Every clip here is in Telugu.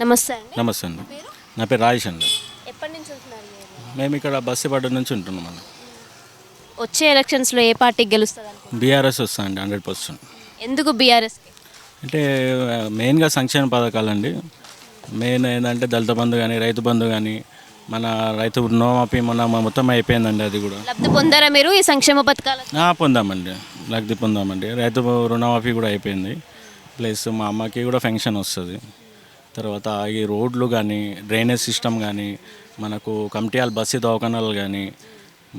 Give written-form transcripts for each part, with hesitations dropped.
నమస్తే అండి. నమస్తే అండి. నా పేరు రాజేష్ అండి. ఎప్పటి నుంచి ఉంటున్నారు ఈ ఏరియాలో? మేము ఇక్కడ బస్సుపడ్డ నుంచి ఉంటున్నాం అండి. వచ్చే ఎలక్షన్స్లో ఏ పార్టీ గెలుస్తుంది అనుకుంటున్నారు? బీఆర్ఎస్ వస్తా అండి 100%. ఎందుకు బీఆర్ఎస్? అంటే మెయిన్గా సంక్షేమ పథకాలండి. మెయిన్ ఏంటంటే దళిత బంధు కానీ రైతు బంధు కానీ మన రైతు రుణమాఫీ మొత్తం అయిపోయిందండి. అది కూడా లబ్ధి పొందారా మీరు ఈ సంక్షేమ పథకాల? పొందామండి. లబ్ధి పొందామండి. రైతు రుణమాఫీ కూడా అయిపోయింది. ప్లస్ మా అమ్మకి కూడా పెన్షన్ వస్తుంది. తర్వాత ఈ రోడ్లు కానీ డ్రైనేజ్ సిస్టమ్ కానీ మనకు కమిటీయాల బస్సు దవాఖానాలు కానీ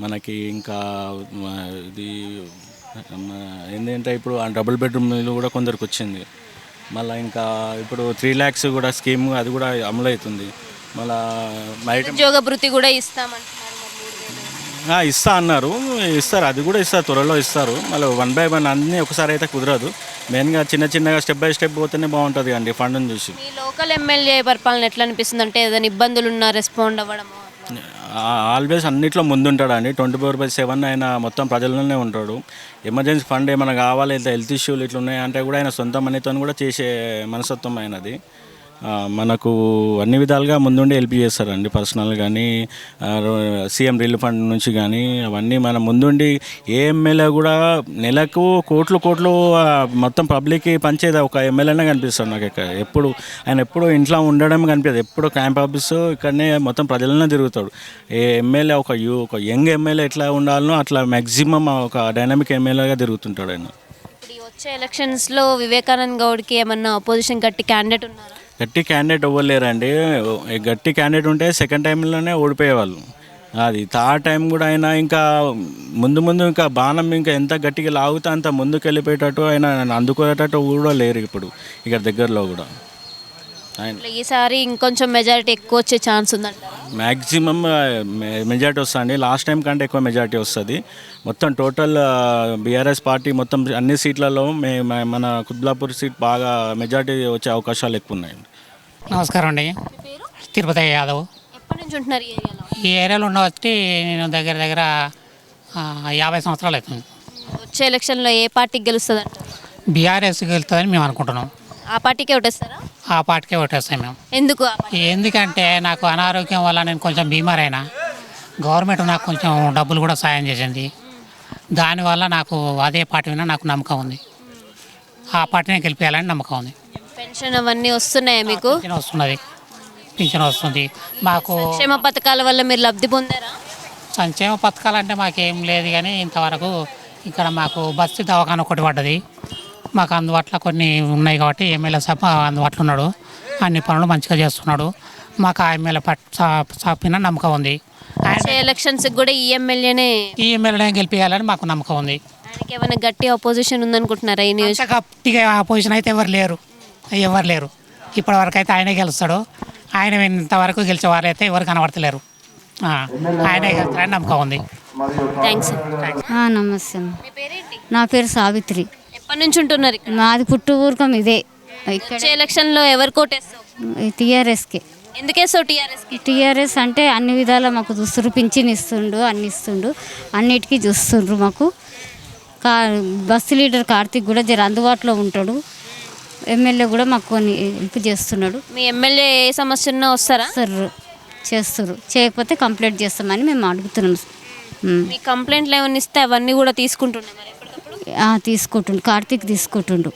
మనకి ఇంకా ఇది ఏంటంటే ఇప్పుడు ఆ డబుల్ బెడ్రూమ్ ఇల్లు కూడా కొందరికి వచ్చింది. మళ్ళీ ఇంకా ఇప్పుడు 3 lakhs కూడా స్కీమ్ అది కూడా అమలు అవుతుంది. మళ్ళీ ఉద్యోగ భృతి కూడా ఇస్తామంటున్నారు. మరి 3,000 ఇస్తా అన్నారు. ఇస్తారు, అది కూడా ఇస్తారు, త్వరలో ఇస్తారు. మళ్ళీ 1 by 1 అన్నీ ఒకసారి అయితే కుదరదు. మెయిన్గా చిన్నగా స్టెప్ బై స్టెప్ పోతేనే బాగుంటుంది అండి ఫండ్ని చూసి. మీ లోకల్ ఎమ్మెల్యే పరిపాలన ఎట్లా అనిపిస్తుంది? అంటే ఏదైనా ఇబ్బందులు ఉన్నా రెస్పాండ్ అవ్వడము? ఆల్వేస్ అన్నిట్లో ముందుంటాడు అండి. 24/7 ఆయన మొత్తం ప్రజల్లోనే ఉంటాడు. ఎమర్జెన్సీ ఫండ్ ఏమైనా కావాలి, లేదా హెల్త్ ఇష్యూలు ఇట్లా ఉన్నాయంటే కూడా ఆయన సొంత మనీతో కూడా చేసే మనస్తత్వం అయినది. మనకు అన్ని విధాలుగా ముందుండి హెల్ప్ చేస్తారండి. పర్సనల్ కానీ సీఎం రిలీఫ్ ఫండ్ నుంచి కానీ అవన్నీ మన ముందుండి ఏ ఎమ్మెల్యే కూడా నెలకు కోట్లు మొత్తం పబ్లిక్కి పంచేది ఒక ఎమ్మెల్యేనే కనిపిస్తాడు నాకు. ఆయన ఎప్పుడు ఇంట్లో ఉండడం కనిపించదు. ఎప్పుడు క్యాంప్ ఆఫీస్ ఇక్కడనే మొత్తం ప్రజలనే తిరుగుతాడు. ఏ ఎమ్మెల్యే ఒక యంగ్ ఎమ్మెల్యే ఎట్లా ఉండాలనో అట్లా మ్యాక్సిమం ఒక డైనామిక్ ఎమ్మెల్యేగా తిరుగుతుంటాడు ఆయన. ఇప్పుడు వచ్చే ఎలక్షన్స్లో వివేకానంద్ గౌడ్కి ఏమన్నా అపోజిషన్ గట్టి క్యాండిడేట్ ఉన్నారా? గట్టి క్యాండిడేట్ ఇవ్వలేరండి. గట్టి క్యాండిడేట్ ఉంటే సెకండ్ టైంలోనే ఓడిపోయేవాళ్ళు. అది థర్డ్ టైం కూడా ఆయన ఇంకా ముందు ఇంకా బాణం ఇంకా ఎంత గట్టిగా లాగుతా అంత ముందుకు వెళ్ళిపోయేటట్టు ఆయన అందుకునేటట్టు కూడా లేరు ఇప్పుడు ఇక్కడ దగ్గరలో కూడా. ఆయన ఈసారి ఇంకొంచెం మెజారిటీ ఎక్కువ వచ్చే ఛాన్స్ ఉందంట. మ్యాక్సిమం మెజార్టీ వస్తుంది. లాస్ట్ టైం కంటే ఎక్కువ మెజార్టీ వస్తుంది. మొత్తం టోటల్ బీఆర్ఎస్ పార్టీ మొత్తం అన్ని సీట్లలో మన కుత్బుల్లాపూర్ సీట్ బాగా మెజార్టీ వచ్చే అవకాశాలు ఎక్కువ ఉన్నాయండి. నమస్కారం అండి. తిరుపతి యాదవ్. ఎప్పటి నుంచి ఉంటున్నారు ఈ ఏరియాలో? ఈ ఏరియాలో ఉండవచ్చి నేను దగ్గర 50 సంవత్సరాలు అవుతుంది. వచ్చే ఎలక్షన్లో ఏ పార్టీకి గెలుస్తుంది అంటారు? బీఆర్ఎస్ వెళ్తుందని మేము అనుకుంటున్నాం. ఆ పార్టీకే ఓటేస్తారా? ఆ పార్టీకే ఓటేస్తాం మేము. ఎందుకు? ఎందుకంటే నాకు అనారోగ్యం వల్ల నేను కొంచెం బీమార్ అయినా, గవర్నమెంట్ నాకు కొంచెం డబ్బులు కూడా సాయం చేసింది. దానివల్ల నాకు అదే పార్టీ మీద నాకు నమ్మకం ఉంది. ఆ పార్టీనే గెలిపేయాలని నమ్మకం ఉంది. పెన్షన్ అవన్నీ వస్తున్నాయా మీకు? పింఛన్ వస్తుంది మాకు. సంక్షేమ పథకాల వల్ల మీరు లబ్ధి పొందారా? సంక్షేమ పథకాలు అంటే మాకేం లేదు, కానీ ఇంతవరకు ఇక్కడ మాకు బస్సు దవాఖాన ఒకటి పడ్డది. మాకు అందుబాటులో కొన్ని ఉన్నాయి కాబట్టి ఎమ్మెల్యే సభ అందుబాటులో ఉన్నాడు. అన్ని పనులు మంచిగా చేస్తున్నాడు. మాకు ఆ ఎమ్మెల్యే పట్ల నమ్మకం ఉంది. ఎలక్షన్స్ కూడా ఈ ఎమ్మెల్యేనే గెలిపించాలని మాకు నమ్మకం ఉంది. ఆయనకి ఏమైనా గట్టి అపోజిషన్ ఉందనుకుంటున్నారా? ఈ న్యూస్ గట్టిగా అపోజిషన్ అయితే ఎవరు లేరు. ఇప్పటి వరకు అయితే ఆయనే గెలుస్తాడు. ఆయన ఇంతవరకు గెలిచే వారు అయితే ఎవరు కనబడతలేరు. ఆయనే గెలుస్తారని నమ్మకం ఉంది. థ్యాంక్స్. నమస్తే. నా పేరు సావిత్రి. ఎప్పటి నుంచి ఉంటున్నారు ఇక్కడ? మాది పుట్టుకూరుకం ఇదే. వచ్చే ఎలక్షన్లో ఎవరు కోటేస్తావు? టీఆర్ఎస్కి. ఎందుకేస్తావు టీఆర్ఎస్కి? టీఆర్ఎస్ అంటే అన్ని విధాలా మాకు చూస్తుండ్రు, పింఛన్ ఇస్తుండు, అన్ని ఇస్తుండు, అన్నిటికీ చూస్తుండ్రు మాకు. బస్సు లీడర్ కార్తీక్ కూడా జర అందుబాటులో ఉంటాడు. ఎమ్మెల్యే కూడా మాకు కొన్ని హెల్ప్ చేస్తున్నాడు. మీ ఎమ్మెల్యే ఏ సమస్య ఉన్నా వస్తారా? చేస్తారు. చేయకపోతే కంప్లైంట్ చేస్తామని మేము అడుగుతున్నాం. మీ కంప్లైంట్లు ఏమైనా ఇస్తే అవన్నీ కూడా తీసుకుంటున్నాం. తీసుకుంటుండు, కార్తీక్ తీసుకుంటుండు.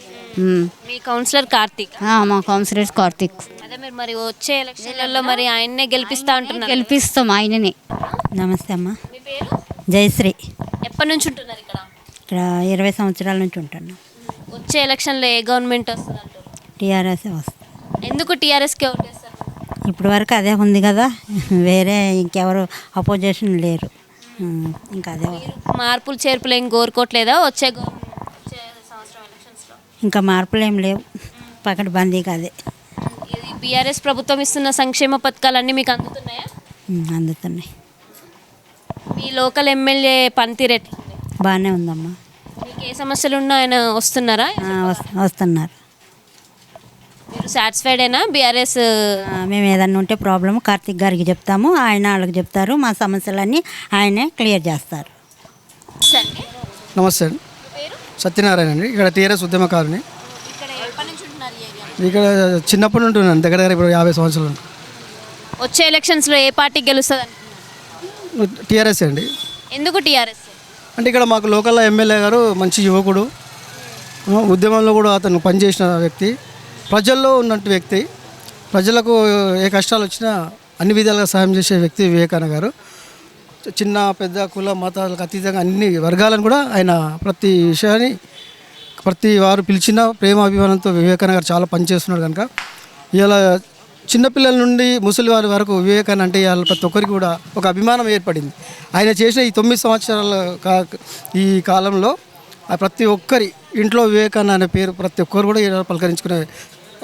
మీ కౌన్సిలర్ కార్తీక్? మా కౌన్సిలర్ కార్తీక్. అదే మీరు మరి వచ్చే ఎలక్షన్లలో మరి ఆయన్నే గెలిపిస్తా అంటున్నారు? గెలిపిస్తాం ఆయననే. నమస్తే అమ్మ. మీ పేరు? జయశ్రీ. ఎప్పటి నుంచి ఉంటున్నారు ఇక్కడ? ఇక్కడ 20 సంవత్సరాల నుంచి ఉంటాను. వచ్చే ఎలక్షన్లో ఏ గవర్నమెంట్ వస్తుంది అంటారు? టీఆర్ఎస్ వస్తుంది. ఎందుకు టీఆర్ఎస్కే ఓటేస్తారు? ఇప్పటి వరకు అదే ఉంది కదా, వేరే ఇంకెవరు అపోజిషన్ లేరు. ఇంకా అదే. మార్పులు చేర్పులు ఏం కోరుకోవట్లేదా వచ్చే సంవత్సరం ఎలక్షన్స్లో? ఇంకా మార్పులు ఏం లేవు, పకడ్ బందీగా అదే. బీఆర్ఎస్ ప్రభుత్వం ఇస్తున్న సంక్షేమ పథకాలన్నీ మీకు అందుతున్నాయా? అందుతున్నాయి. మీ లోకల్ ఎమ్మెల్యే పనితీరు ఎట్లా? బాగానే ఉందమ్మా. మీకు ఏ సమస్యలు ఉన్నా ఆయన వస్తున్నారా? వస్తున్నారు. మీరు సాటిస్ఫైడేనా బీఆర్ఎస్? మేము ఏదన్నా ఉంటే ప్రాబ్లమ్ కార్తీక్ గారికి చెప్తాము, ఆయన వాళ్ళకి చెప్తారు. మా సమస్యలన్నీ ఆయనే క్లియర్ చేస్తారు. నమస్తే అండి. సత్యనారాయణ అండి. ఇక్కడ టీఆర్ఎస్ ఉద్యమకారుని. ఇక్కడ ఎప్పటి నుంచి ఉంటున్నారు? ఇక్కడ చిన్నప్పటి నుండి ఉన్నాను, దగ్గర దగ్గర ఇప్పుడు 50 సంవత్సరాలు. వచ్చే ఎలక్షన్స్లో ఏ పార్టీ గెలుస్తుంది అనుకుంటున్నారు? టీఆర్ఎస్ అండి. ఎందుకు టీఆర్ఎస్? అంటే ఇక్కడ మాకు లోకల్ ఎమ్మెల్యే గారు మంచి యువకుడు, ఉద్యమంలో కూడా అతను పనిచేసిన వ్యక్తి, ప్రజల్లో ఉన్నట్టు వ్యక్తి, ప్రజలకు ఏ కష్టాలు వచ్చినా అన్ని విధాలుగా సహాయం చేసే వ్యక్తి వివేకానంద గారు. చిన్న పెద్ద కుల మతాలకు అతీతంగా అన్ని వర్గాలను కూడా ఆయన ప్రతి విషయాన్ని ప్రతి వారు పిలిచిన ప్రేమ అభిమానంతో వివేకానంద గారు చాలా పనిచేస్తున్నాడు కనుక ఇలా చిన్నపిల్లల నుండి ముసలి వారి వరకు వివేకానంద అంటే ఇవాళ ప్రతి ఒక్కరికి కూడా ఒక అభిమానం ఏర్పడింది. ఆయన చేసిన ఈ 9 సంవత్సరాల ఈ కాలంలో ప్రతి ఒక్కరి ఇంట్లో వివేకానంద అనే పేరు ప్రతి ఒక్కరు కూడా ఇలా పలకరించుకునే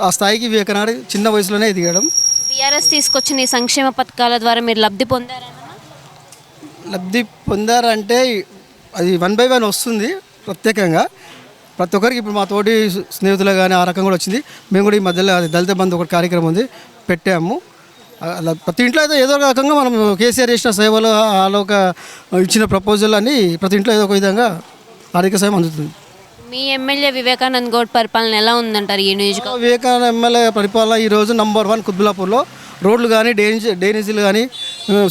ఆ స్థాయికి వివేకానంద చిన్న వయసులోనే ఎదిగడం. టీఆర్ఎస్ తీసుకొచ్చిన ఈ సంక్షేమ పథకాల ద్వారా మీరు లబ్ధి పొందారా? లబ్ధి పొందారంటే అది 1 by 1 వస్తుంది ప్రత్యేకంగా ప్రతి ఒక్కరికి. ఇప్పుడు మా తోటి స్నేహితులు కానీ ఆ రకం కూడా వచ్చింది. మేము కూడా ఈ మధ్యలో అది దళిత బంధు ఒక కార్యక్రమం ఉంది, పెట్టాము. అలా ప్రతి ఇంట్లో అయితే ఏదో ఒక రకంగా మనం కేసీఆర్ చేసిన సేవలు ఆలోక ఇచ్చిన ప్రపోజల్ అని ప్రతి ఇంట్లో ఏదో ఒక విధంగా ఆర్థిక సాయం అందుతుంది. మీ ఎమ్మెల్యే వివేకానంద్ గౌడ్ పరిపాలన ఎలా ఉందంటారు ఈ నియోజకవర్గం? వివేకానంద ఎమ్మెల్యే పరిపాలన ఈరోజు నంబర్ 1 కుత్బుల్లాపూర్లో. రోడ్లు కానీ డ్రైనేజీలు కానీ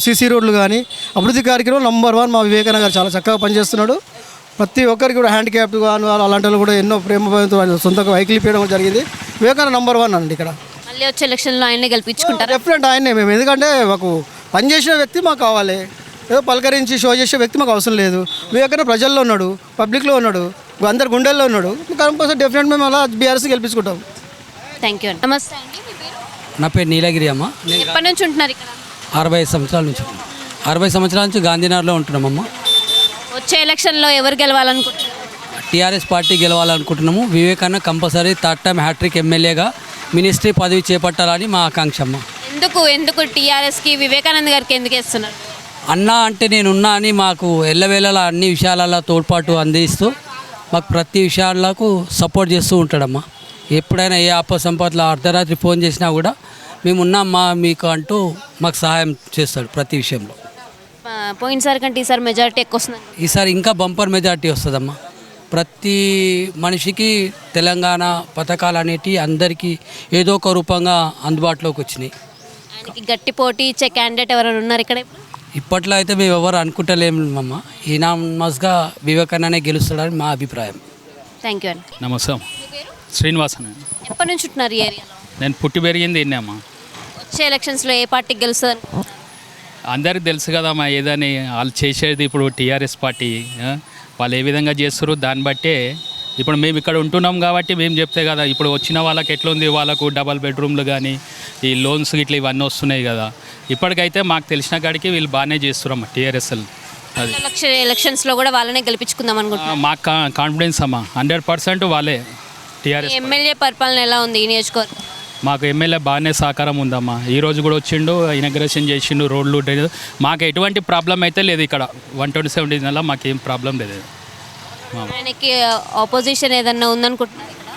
సీసీ రోడ్లు కానీ అభివృద్ధి కార్యక్రమం నంబర్ 1 మా వివేకానంద గారు చాలా చక్కగా పనిచేస్తున్నాడు. ప్రతి ఒక్కరికి కూడా హ్యాండిక్యాప్డ్ కానీ అలాంటి వాళ్ళు కూడా ఎన్నో ప్రేమతో సొంతంగా వెహికల్ ఇవ్వడం జరిగింది. వివేకానంద నంబర్ 1 అండి ఇక్కడ. మళ్ళీ వచ్చే ఎలక్షన్లో ఆయనే గెలిపించుకుంటారు? డెఫినెట్ ఆయనే మేము, ఎందుకంటే మాకు పనిచేసిన వ్యక్తి మాకు కావాలి. ఏదో పలకరించి షో చేసే వ్యక్తి మాకు అవసరం లేదు. వివేకానంద ప్రజల్లో ఉన్నాడు, పబ్లిక్లో ఉన్నాడు, అందరి గుండెల్లో ఉన్నాడు. కంపల్సరీ డెఫినెట్ మేము అలా బీఆర్ఎస్ గెలిపించుకుంటాం. థ్యాంక్ యూ అండి. నమస్తే అండి, మీ పేరు? నా పేరు నీలగిరి అమ్మ. నేను ఎప్పటి నుంచి ఉంటున్నారు ఇక్కడ? 60 సంవత్సరాల నుంచి 60 సంవత్సరాల నుంచి గాంధీనగర్లో ఉంటున్నామమ్మ. వచ్చే ఎలక్షన్లో ఎవరు గెలవాలనుకుంటున్నారు? టీఆర్ఎస్ పార్టీ గెలవాలనుకుంటున్నాము. Vivekananda compulsory 3rd time hattrick ఎమ్మెల్యేగా మినిస్ట్రీ పదవి చేపట్టాలని మా ఆకాంక్ష అమ్మ. ఎందుకు టీఆర్ఎస్కి వివేకానంద్ గారికి ఎందుకు వేస్తున్నారు? అన్న అంటే నేనున్నా అని మాకు ఎల్లవేళలా అన్ని విషయాలలో తోడ్పాటు అందిస్తూ మాకు ప్రతి విషయాలకు సపోర్ట్ చేస్తూ ఉంటాడమ్మా. ఎప్పుడైనా ఏ సంపదలో అర్ధరాత్రి ఫోన్ చేసినా కూడా మేమున్నామ్మా మీకు అంటూ మాకు సహాయం చేస్తాడు ప్రతి విషయంలో. పోయినసారి కంటే ఈసారి మెజారిటీ ఎక్కువ వస్తుంది. ఈసారి ఇంకా బంపర్ మెజార్టీ వస్తుందమ్మా. ప్రతి మనిషికి తెలంగాణ పథకాలు అనేటివి అందరికీ ఏదో ఒక రూపంగా అందుబాటులోకి వచ్చినాయి. ఆయనకి గట్టి పోటీ ఇచ్చే క్యాండిడేట్ ఎవరైనా ఉన్నారు ఇక్కడ? ఇప్పట్లో అయితే మేము ఎవరు అనుకుంటలేమమ్మా. ఈనామస్గా వివేకానందనే గెలుస్తాడని మా అభిప్రాయం. థ్యాంక్ యూ అండి. నమస్తే. శ్రీనివాసన్. ఎప్పటి నుంచి ఉంటున్నారు ఈ ఏరియాలో? నేను పుట్టి పెరిగింది ఇన్నమ్మా. వచ్చే ఎలక్షన్స్లో ఏ పార్టీకి గెలుస్తుంది? అందరికి తెలుసు కదమ్మా ఏదని. వాళ్ళు చేసేది ఇప్పుడు టీఆర్ఎస్ పార్టీ. వాళ్ళు ఏ విధంగా చేస్తారు దాన్ని బట్టే ఇప్పుడు మేము ఇక్కడ ఉంటున్నాం కాబట్టి మేము చెప్తే కదా. ఇప్పుడు వచ్చిన వాళ్ళకి ఎట్లుంది, వాళ్ళకు డబల్ బెడ్రూమ్లు కానీ ఈ లోన్స్ ఇట్లా ఇవన్నీ వస్తున్నాయి కదా. ఇప్పటికైతే మాకు తెలిసిన కాడికి వీళ్ళు బాగానే చేస్తున్నారమ్మా టీఆర్ఎస్. అది ఎలక్షన్స్లో కూడా వాళ్ళనే గెలిపించుకుందాం అనుకుంటున్నాం. మాకు కాన్ఫిడెన్స్ అమ్మా 100% వాళ్ళే టీఆర్ఎస్. ఎమ్మెల్యే పరిపాలన ఎలా ఉంది ఈ నియోజకవర్గం? మాకు ఎమ్మెల్యే బాగానే సహకారం ఉందమ్మా. ఈరోజు కూడా వచ్చిండు, ఇనాగ్రేషన్ చేసిండు, రోడ్లు మాకు ఎటువంటి ప్రాబ్లం అయితే లేదు. ఇక్కడ 127 డివిజన్లో మాకు ఏం ప్రాబ్లం లేదు. ఆయనకి ఆపోజిషన్ ఏదన్నా ఉందనుకుంటున్నారు ఇక్కడ?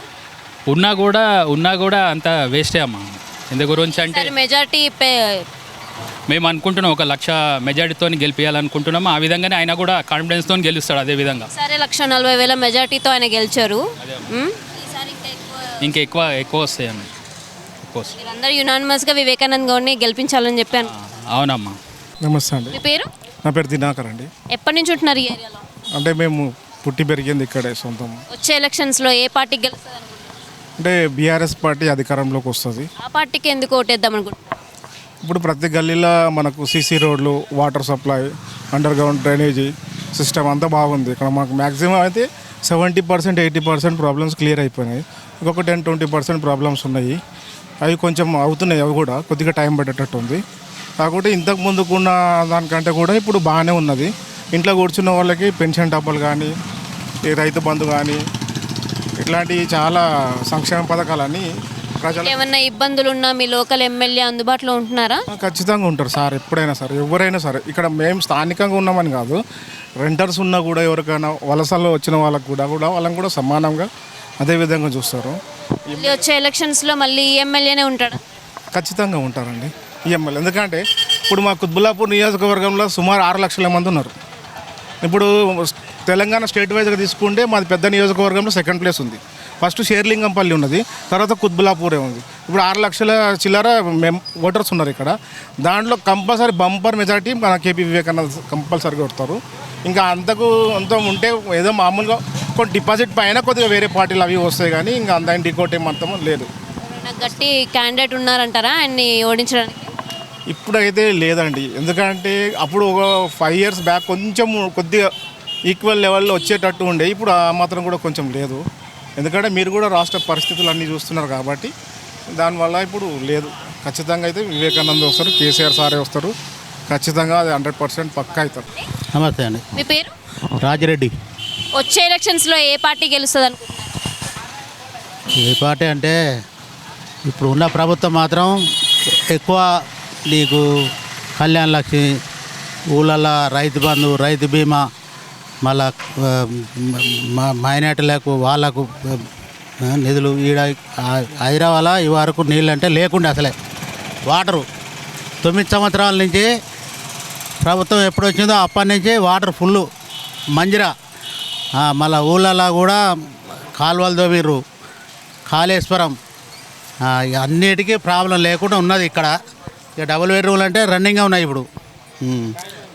ఉన్నా కూడా అంత వేస్టే అమ్మా. ఇందు గురించి అంటే మెజారిటీ మేము అనుకుంటున్నాం 1 లక్ష మెజారిటీతో గెలిపించాలనుకుంటున్నాము. ఆ విధంగానే ఆయన కూడా కాన్ఫిడెన్స్తో గెలుస్తాడు. అదే విధంగా సరే 1,40,000 మెజారిటీతో ఆయన గెలిచారు. ఇంకా ఎక్కువ వస్తాయమ్మా. వీళ్ళందరూ యునానిమస్గా వివేకానంద్ గౌడ్ని గెలిపించాలని చెప్పాను. అవునమ్మా. నమస్తే అండి. మీ పేరు? నా పేరు దినాకర్ అండి. ఎప్పటి నుంచి ఉంటున్నారు ఈ ఏరియాలో? అంటే మేము పుట్టి పెరిగింది ఇక్కడే సొంతం. వచ్చే ఎలక్షన్స్లో ఏ పార్టీకి గెలుస్తుంది? అంటే బీఆర్ఎస్ పార్టీ అధికారంలోకి వస్తుంది. ఆ పార్టీకి ఎందుకు ఓటేద్దాం అనుకుంటున్నారు? ఇప్పుడు ప్రతి గల్లీలో మనకు సీసీ రోడ్లు, water supply, under ground drainage system అంతా బాగుంది. ఇక్కడ మాకు మ్యాక్సిమం అయితే 70% 80% ప్రాబ్లమ్స్ క్లియర్ అయిపోయినాయి. ఇంకొక 10-20% ప్రాబ్లమ్స్ ఉన్నాయి. అవి కొంచెం అవుతున్నాయి. అవి కూడా కొద్దిగా టైం పట్టేటట్టు ఉంది. కాకపోతే ఇంతకు ముందుకున్న దానికంటే కూడా ఇప్పుడు బాగానే ఉన్నది. ఇంట్లో కూర్చున్న వాళ్ళకి పెన్షన్ డబ్బులు కానీ, ఈ రైతు బంధు కానీ, ఇట్లాంటి చాలా సంక్షేమ పథకాలని ప్రజలు. ఏమన్నా ఇబ్బందులు ఉన్నా మీ లోకల్ ఎమ్మెల్యే అందుబాటులో ఉంటున్నారా? ఖచ్చితంగా ఉంటారు సార్. ఎప్పుడైనా సరే, ఎవరైనా సరే. ఇక్కడ మేము స్థానికంగా ఉన్నామని కాదు, రెంటర్స్ ఉన్నా కూడా ఎవరికైనా వలసలో వచ్చిన వాళ్ళకు కూడా వాళ్ళని కూడా సమానంగా అదే విధంగా చూస్తారు. వచ్చే ఎలక్షన్స్లో మళ్ళీ ఈ ఎమ్మెల్యేనే ఉంటాడు? ఖచ్చితంగా ఉంటారండి ఈ ఎమ్మెల్యే. ఎందుకంటే ఇప్పుడు మా కుత్బుల్లాపూర్ నియోజకవర్గంలో సుమారు 6 లక్షల మంది ఉన్నారు. ఇప్పుడు తెలంగాణ స్టేట్ వైజ్గా తీసుకుంటే మాది పెద్ద నియోజకవర్గంలో 2nd ప్లేస్ ఉంది. ఫస్ట్ షేర్లింగంపల్లి ఉన్నది, తర్వాత కుత్బులాపూరే ఉంది. ఇప్పుడు 6 లక్షల చిల్లర ఓటర్స్ ఉన్నారు ఇక్కడ. దాంట్లో కంపల్సరీ బంపర్ మెజారిటీ మన కేపీ వివేకానంద కంపల్సరీగా కొడతారు. ఇంకా అంత ఉంటే ఏదో మామూలుగా కొన్ని డిపాజిట్ పైన కొద్దిగా వేరే పార్టీలు అవి వస్తాయి, కానీ ఇంకా అంత డికోట్ ఏమంటామో లేదు. గట్టి క్యాండిడేట్ ఉన్నారంటారా ఆయన్ని ఓడించడానికి? ఇప్పుడైతే లేదండి, ఎందుకంటే అప్పుడు ఒక 5 years బ్యాక్ కొంచెం కొద్దిగా ఈక్వల్ లెవెల్లో వచ్చేటట్టు ఉండే. ఇప్పుడు ఆ మాత్రం కూడా కొంచెం లేదు, ఎందుకంటే మీరు కూడా రాష్ట్ర పరిస్థితులు అన్నీ చూస్తున్నారు కాబట్టి దానివల్ల ఇప్పుడు లేదు. ఖచ్చితంగా అయితే వివేకానంద వస్తారు, కేసీఆర్ సారే వస్తారు, ఖచ్చితంగా అది 100% పక్కా అవుతారు. నమస్తే అండి. మీ పేరు? రాజిరెడ్డి. వచ్చే ఎలక్షన్స్లో ఏ పార్టీ గెలుస్తుంది అనుకుంటున్నారు? ఏ పార్టీ అంటే ఇప్పుడు ఉన్న ప్రభుత్వం మాత్రం ఎక్కువ నీకు కళ్యాణ్ లక్ష్మి, ఊళ్ళల్లో రైతు బంధు, రైతు బీమా, మళ్ళా మైనార్టీలకు వాళ్ళకు నిధులు. ఈడ హైదరాబాద్లో ఈ వరకు నీళ్ళు అంటే లేకుండే అసలే. వాటరు 9 సంవత్సరాల నుంచి ప్రభుత్వం ఎప్పుడు వచ్చిందో అప్పటి నుంచి వాటర్ ఫుల్లు మంజిరా. మళ్ళీ ఊళ్ళల్లో కూడా కాలువలు దోమిర్రు, కాళేశ్వరం, అన్నిటికీ ప్రాబ్లం లేకుండా ఉన్నది ఇక్కడ. ఇక డబుల్ బెడ్రూమ్లు అంటే రన్నింగ్గా ఉన్నాయి ఇప్పుడు.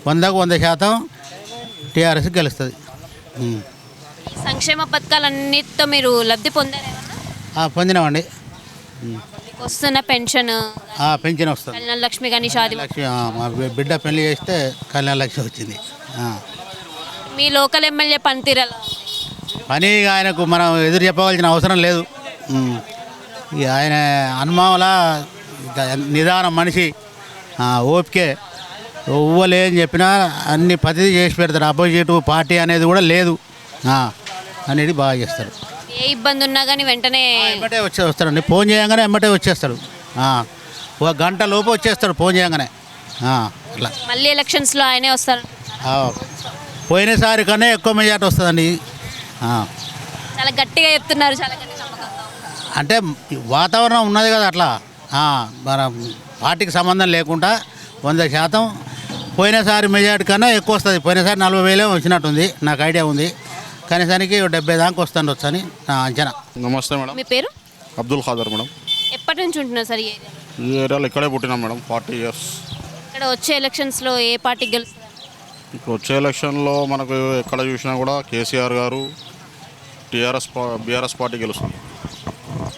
100కు 100% టీఆర్ఎస్ గెలుస్తుంది. సంక్షేమ పథకాలన్నిటితో మీరు లబ్ధి పొందారేమన్నా? పొందినామండి. మీకు వస్తున్న పెన్షన్, పెన్షన్ వస్తుంది. కళ్యాణ లక్ష్మి కానీ షాది లక్ష్మి, మా బిడ్డ పెళ్లి చేస్తే కళ్యాణ లక్ష్మి వచ్చింది. మీ లోకల్ ఎమ్మెల్యే పనితీరు ఎలా ఉంది? పని ఆయనకు మనం ఎదురు చెప్పవలసిన అవసరం లేదు. ఇక ఆయన అనుమానంలా నిదానం మనిషి, ఓపికే, ఇవ్వలేని చెప్పినా అన్ని పద్ధతి చేసి పెడతారు. అపోజిట్ పార్టీ అనేది కూడా లేదు, అనేది బాగా చేస్తారు. ఏ ఇబ్బంది ఉన్నా కానీ వెంటనే ఎమ్మటే వస్తాడండి. ఫోన్ చేయగానే ఎమ్మటే వచ్చేస్తాడు. ఒక గంట లోపు వచ్చేస్తాడు ఫోన్ చేయగానే. అట్లా మళ్ళీ ఎలక్షన్స్లో ఆయనే వస్తారు. పోయినసారి కన్నా ఎక్కువ మెజార్టీ వస్తుందండి. చాలా గట్టిగా చెప్తున్నారు, చాలా గట్టి నమ్మకంగా. అంటే వాతావరణం ఉన్నది కదా అట్లా. మన పార్టీకి సంబంధం లేకుండా 100% పోయినసారి మెజార్టీ కన్నా ఎక్కువ వస్తుంది. పోయినసారి 40,000 వచ్చినట్టుంది, నాకు ఐడియా ఉంది. కనీసానికి 70 దాకా వస్తుండొచ్చు అని నా అంచనా. నమస్తే మేడం. మీ పేరు? అబ్దుల్ ఖాదర్ మేడం. ఎప్పటి నుంచి ఉంటున్నారు సార్ ఈ ఏరియాలో? ఈ ఏరియాలో ఇక్కడే పుట్టినాం మేడం, 40 years. ఇక్కడ వచ్చే ఎలక్షన్స్లో ఏ పార్టీ గెలుస్తారు? ఇప్పుడు వచ్చే ఎలక్షన్లో మనకు ఎక్కడ చూసినా కూడా కేసీఆర్ గారు, బీఆర్ఎస్ పార్టీ గెలుస్తుంది.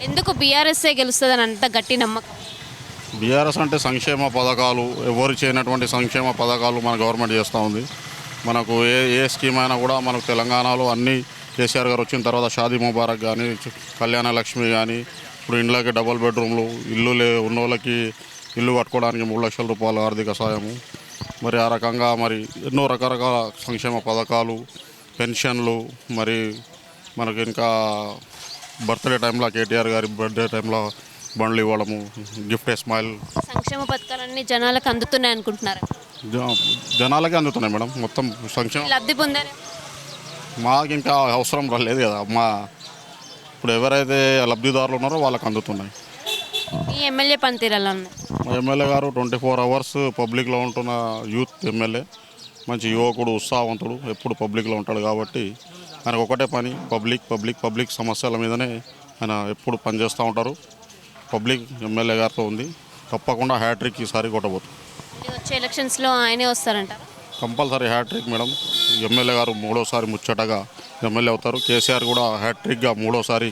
ఎందుకు బీఆర్ఎస్ఏ గెలుస్తుందని అంత గట్టి నమ్మకం? బీఆర్ఎస్ అంటే సంక్షేమ పథకాలు, ఎవరు చేయనటువంటి సంక్షేమ పథకాలు మన గవర్నమెంట్ చేస్తూ ఉంది. మనకు ఏ స్కీమ్ అయినా కూడా మనకు తెలంగాణలో అన్నీ కేసీఆర్ గారు వచ్చిన తర్వాత షాదీ ముబారక్ కానీ, కళ్యాణ లక్ష్మి కానీ, ఇప్పుడు ఇండ్లకి డబుల్ బెడ్రూమ్లు, ఇల్లు ఉన్న వాళ్ళకి ఇల్లు కట్టుకోవడానికి 3 లక్షల రూపాయల ఆర్థిక సాయము, మరి ఆ రకంగా మరి ఎన్నో రకరకాల సంక్షేమ పథకాలు, పెన్షన్లు, మరి మనకి ఇంకా బర్త్డే టైంలో కేటీఆర్ గారి బర్త్డే టైంలో బండ్లు ఇవ్వడము, గిఫ్ట్ ఏ స్మైల్. సంక్షేమ పథకాలన్నీ జనాలకు అందుతున్నాయి అనుకుంటున్నారు? జనాలకే అందుతున్నాయి మేడం. మొత్తం సంక్షేమ లబ్ధి పొందారు. మాకు ఇంకా అవసరం రాలేదు కదా, ఇప్పుడు ఎవరైతే లబ్ధిదారులు ఉన్నారో వాళ్ళకి అందుతున్నాయి. ఈ ఎమ్మెల్యే పనితీరు ఎలా ఉంది? మా ఎమ్మెల్యే గారు 24 hours పబ్లిక్లో ఉంటున్న యూత్ ఎమ్మెల్యే, మంచి యువకుడు, ఉత్సాహవంతుడు, ఎప్పుడు పబ్లిక్లో ఉంటాడు కాబట్టి ఆయనకు ఒకటే పని, పబ్లిక్ సమస్యల మీదనే ఆయన ఎప్పుడు పనిచేస్తూ ఉంటారు. పబ్లిక్ ఎమ్మెల్యే గారితో ఉంది, తప్పకుండా హ్యాట్రిక్ ఈసారి కొట్టబోతుంది. వచ్చే ఎలక్షన్స్లో ఆయనే వస్తారంట? Compulsory hat trick madam. ఎమ్మెల్యే గారు 3వసారి ముచ్చటగా ఎమ్మెల్యే అవుతారు. కేసీఆర్ కూడా హ్యాట్రిక్గా 3వసారి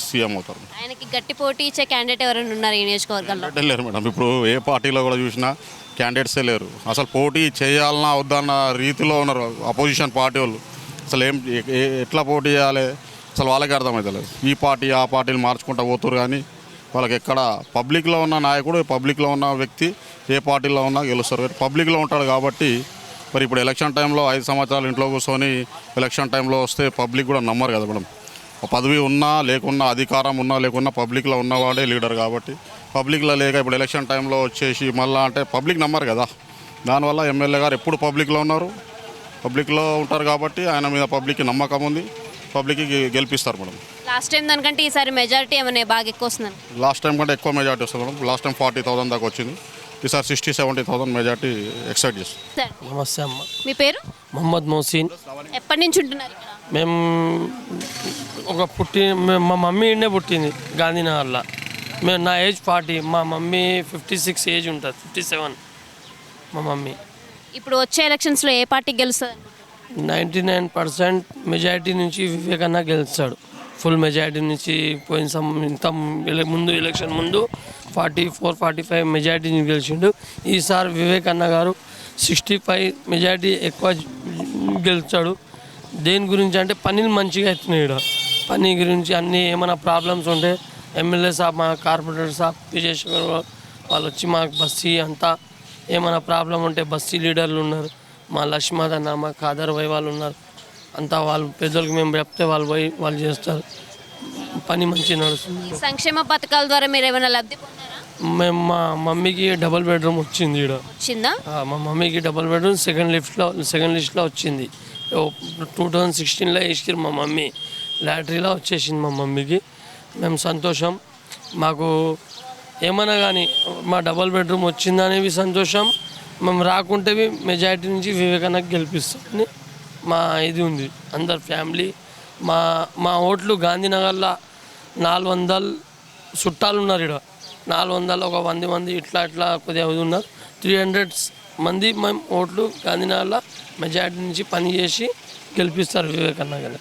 సీఎం అవుతారు. ఆయనకి గట్టి పోటీ ఇచ్చే క్యాండిడేట్ ఎవరైనా ఉన్నారు ఈ నియోజకవర్గంలో? లేరు మేడం. ఇప్పుడు ఏ పార్టీలో కూడా చూసినా క్యాండిడేట్సే లేరు. అసలు పోటీ చేయాలన్నా వద్దన్న రీతిలో ఉన్నారు అపోజిషన్ పార్టీ వాళ్ళు. అసలు ఎట్లా పోటీ చేయాలి అసలు వాళ్ళకి అర్థమవుతలేదు. ఈ పార్టీ ఆ పార్టీలు మార్చుకుంటూ పోతారు, కానీ వాళ్ళకి ఎక్కడ పబ్లిక్లో ఉన్న నాయకుడు, పబ్లిక్లో ఉన్న వ్యక్తి ఏ పార్టీలో ఉన్నా గెలుస్తారు. పబ్లిక్లో ఉంటాడు కాబట్టి మరి ఇప్పుడు ఎలక్షన్ టైంలో 5 సంవత్సరాలు ఇంట్లో కూర్చొని ఎలక్షన్ టైంలో వస్తే పబ్లిక్ కూడా నమ్మరు కదా మేడం. పదవి ఉన్నా లేకున్నా, అధికారం ఉన్నా లేకున్నా పబ్లిక్లో ఉన్నవాడే లీడర్ కాబట్టి పబ్లిక్లో లేక ఇప్పుడు ఎలక్షన్ టైంలో వచ్చేసి మళ్ళీ అంటే పబ్లిక్ నమ్మరు కదా. దానివల్ల ఎమ్మెల్యే గారు ఎప్పుడు పబ్లిక్లో ఉంటారు కాబట్టి ఆయన మీద పబ్లిక్కి నమ్మకం ఉంది, పబ్లిక్కి గెలిపిస్తారు మేడం. లాస్ట్ టైం దానికంటే ఈసారి మెజారిటీ ఏమైనా బాగా ఎక్కువ వస్తుందని? లాస్ట్ టైం కంటే ఎక్కువ మెజారిటీ వస్తుంది మేడం. లాస్ట్ టైం 40,000 దాకా వచ్చింది, ఈసారి 60-70,000 మెజార్టీ ఎక్స్పెక్ట్ చేస్తాం. సార్ నమస్తే అమ్మ. మీ పేరు? మొహమ్మద్ మోసిన్. ఎప్పటి నుంచి ఉంటున్నారు ఇక్కడ? మేము మా మమ్మీ ఇండే పుట్టింది గాంధీనగర్లో. నా ఏజ్ 40, మా మమ్మీ 56 ఏజ్ ఉంటుంది, 57 మా మమ్మీ. ఇప్పుడు వచ్చే ఎలక్షన్స్లో ఏ పార్టీ గెలుస్తుంది? 99% మెజారిటీ నుంచి వివేకన్న గెలుస్తాడు. ఫుల్ మెజారిటీ నుంచి ముందు ఎలక్షన్ ముందు 44-45 మెజారిటీ నుంచి గెలిచిండు. ఈసారి వివేకన్న గారు 65 మెజారిటీ ఎక్కువ గెలుస్తాడు. దేని గురించి అంటే పనులు మంచిగా అవుతున్నాయి. ఇక్కడ పని గురించి అన్నీ ఏమైనా ప్రాబ్లమ్స్ ఉంటే ఎమ్మెల్యే సాబ్, మా కార్పొరేటర్ సాబ్ విజయేశ్వర్ వాళ్ళు వచ్చి మాకు బస్తీ అంతా ఏమైనా ప్రాబ్లం ఉంటే బస్తీ లీడర్లు ఉన్నారు, మా లక్ష్మద్ అన్న, మా ఖాదర్ భాయ్ వాళ్ళు ఉన్నారు. అంతా వాళ్ళు పెద్దలకు మేము చెప్తే వాళ్ళు పోయి వాళ్ళు చేస్తారు. పని మంచిగా నడుస్తుంది. ఈ సంక్షేమ పథకాల ద్వారా మీరు ఏమైనా లబ్ధి పొందారా? మేము మా మమ్మీకి డబుల్ బెడ్రూమ్ వచ్చింది. ఇక్కడ వచ్చిందా? మా మమ్మీకి డబుల్ బెడ్రూమ్ సెకండ్ లిస్ట్లో వచ్చింది. 2016లో వేసారు మా మమ్మీ. లాటరీలో వచ్చేసింది మా మమ్మీకి. మేము సంతోషం. మాకు ఏమన్నా కానీ మా డబుల్ బెడ్రూమ్ వచ్చిందనేవి సంతోషం. మేము రాకుంటే మెజారిటీ నుంచి వివేకానికి గెలిపిస్తామని మా ఇది ఉంది. అందరు ఫ్యామిలీ మా ఓట్లు గాంధీనగర్లో 400 చుట్టాలు ఉన్నారు. ఇక్కడ 400 ఒక 100 మంది ఇట్లా కొద్దిగా ఉన్నారు. 300 మంది మేము ఓట్లు గాంధీనగర్లో మెజారిటీ నుంచి పనిచేసి గెలిపిస్తారు వివేకన్న గారు.